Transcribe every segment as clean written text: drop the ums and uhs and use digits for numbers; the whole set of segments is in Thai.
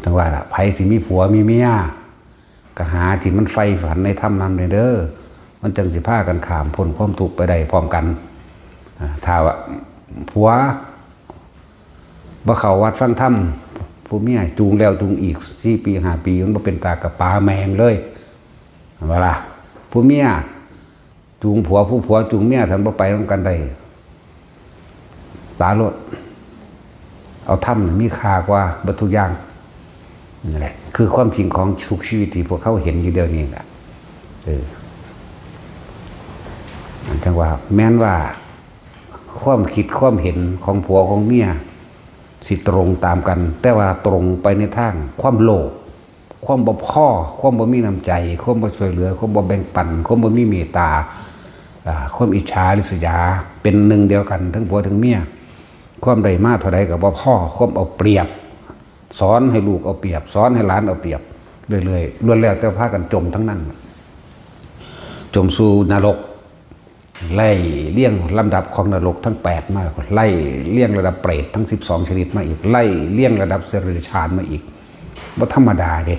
ทั้งว่าล่ะไผสิมีผัวมีเมียก็หาที่มันใฝ่ฝันในธรรมนั้นเด้อมันจังสิพากันข้ามพ้นความทุกข์ไปได้พร้อมกันถ้าว่าผัวบ่เข้าวัดฟังธรรมผู้เมียจูงแล้วจูงอีก4 ปี 5 ปีมันบ่เป็นตากับปลาแมงเลยเวลาผู้เมียจูงผัวผู้ผัวจูงเมียท่านบ่ไปนำกันได้ตาโลดเอาธรรมมีค่ากว่าเบิดทุกอย่างนั่นแหละคือความจริงของสุขชีวิตที่พวกเขาเห็นอยู่เดี๋ยวนี้แหละจังว่าแม้นว่าความคิดความเห็นของผัวของเมียสิตรงตามกันแต่ว่าตรงไปในทางความโลภความบ่พอความบ่มีน้ำใจความบ่ช่วยเหลือความบ่แบ่งปันความบ่มีเมตตาความอิจฉาริษยาเป็นหนึ่งเดียวกันทั้งผัวทั้งเมียความได้มาเท่าใดก็บ่พอความเอาเปรียบสอนให้ลูกเอาเปรียบสอนให้หลานเอาเปรียบเรื่อยๆล้วนแล้วแต่พากันจมทั้งนั้นจมสู่นรกไล่เลี่ยงลำดับของนรกทั้ง8มาไล่เลี่ยงระดับเปรตทั้ง12ชนิดมาอีกไล่เลี่ยงระดับเสรีชานมาอีกบ่ธรรมดาเด้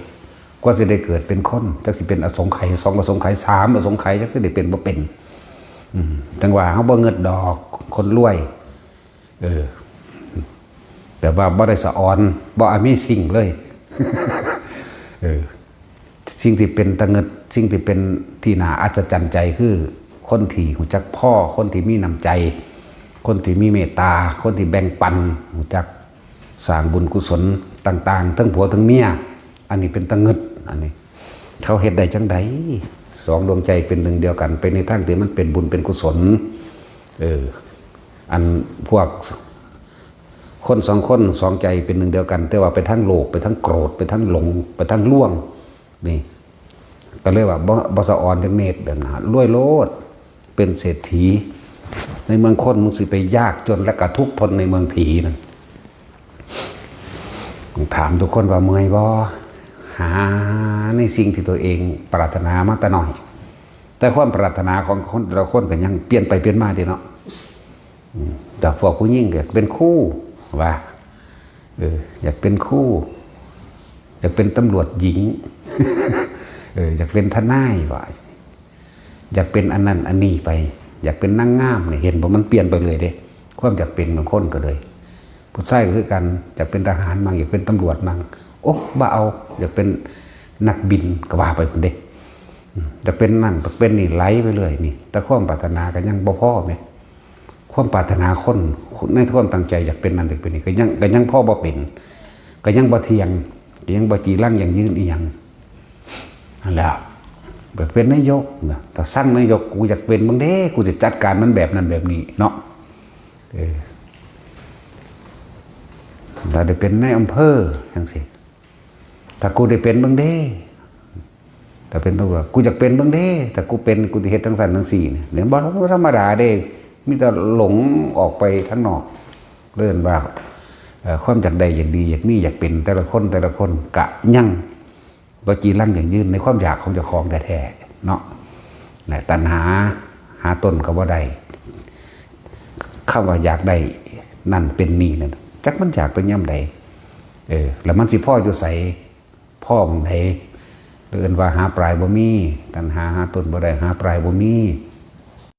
กว่าจะได้เกิดเป็นคนจักสิเป็นอสงไขย2อสงไขย3อสงไขยจักสิได้เป็นบ่เป็นจังว่าเฮาบ่เงิดดอกคนรวยแต่ว่าบ่ได้สะออนบ่Amazingเลยสิ่งที่เป็นตะเงิดสิ่งที่เป็นที่น่าอัศจรรย์ใจคือคนที่รู้จักพ่อคนที่มีน้ำใจคนที่มีเมตตาคนที่แบ่งปันรู้จักสร้างบุญกุศลต่างๆทั้งผัวทั้งเมียอันนี้เป็นตะเงิดอันนี้เขาเฮ็ดได้จังใด2ดวงใจเป็นหนึ่งเดียวกันเป็นในทางที่มันเป็นบุญเป็นกุศลอันพวกคน2 คน2ใจเป็นหนึ่งเดียวกันแต่ว่าไปทั้งโลภไปทั้งโกรธไปทั้งหลงไปทั้งล่วงนี่ก็เลยว่าบ่สะออนจังเนตเด้อนะรวยโลดเป็นเศรษฐีในเมืองคนมึงสิไปยากจนและกระทุกข์ทนในเมืองผีนั่นถามทุกคนว่าเมื่อยบ่หาในสิ่งที่ตัวเองปรารถนามาแต่น้อยแต่ความปรารถนาของคนแต่ละคนก็ยังเปลี่ยนไปเปลี่ยนมาเด้เนาะแต่พวกผู้หญิงก็เป็นคู่ว่าอยากเป็นคู่อยากเป็นตำรวจหญิงอยากเป็นทนายว่าอยากเป็นอันนั้นอันนี้ไปอยากเป็นนางงามเนี่ยเห็นว่ามันเปลี่ยนไปเลยเด้ความอยากเป็นบางคนก็เลยผู้ชายก็คือกันอยากเป็นทหารมั่งอยากเป็นตำรวจมั่งโอ้บ้าเอาอยากเป็นนักบินก็ว่าไปคนเด้อยากเป็นนั่นอยากเป็นนี่ไหลไปเลยนี่แต่ความปรารถนาก็ยังบ่พอไหมความปรารถนาคนในความตั้งใจอยากเป็นนั่นอยากเป็นนี่ก็ยังพ่อบ่เป็นก็ยังบ่เที่ยงก็ยังบ่จีรังยังยืนอีหยังนั่นแหละอยากเป็นนายกนะถ้าสร้างนายกกูอยากเป็นมึงเด้กูจะจัดการมันแบบนั้นแบบนี้เนาะถ้าได้เป็นนายอำเภอจังซี่ถ้ากูได้เป็นมึงเด้ถ้าเป็นตำรวจกูอยากเป็นมึงเด้แต่กูเป็นกูจะเฮ็ดทั้งสั่นทั้งสี่เนี่ยบ่ธรรมดาเด้มีแต่หลงออกไปทั้งนอกเลื่อนว่าความอยากใดอยากดีอยากมีอยากเป็นแต่ละคนกะยั่งบ่จีรังอย่างยืนในความอยากของเจ้าของแท้ๆเนาะตัณหาต้นก็บ่ได้คำว่าอยากได้นั่นเป็นนี่นั่นจักมันอยากไปย่ำใดแล้วมันสิพ่ออยู่ใส่พ่อของไหนเลื่อนว่าหาปลายบ่มีตัณหาต้นบ่ได้หาปลายบ่มี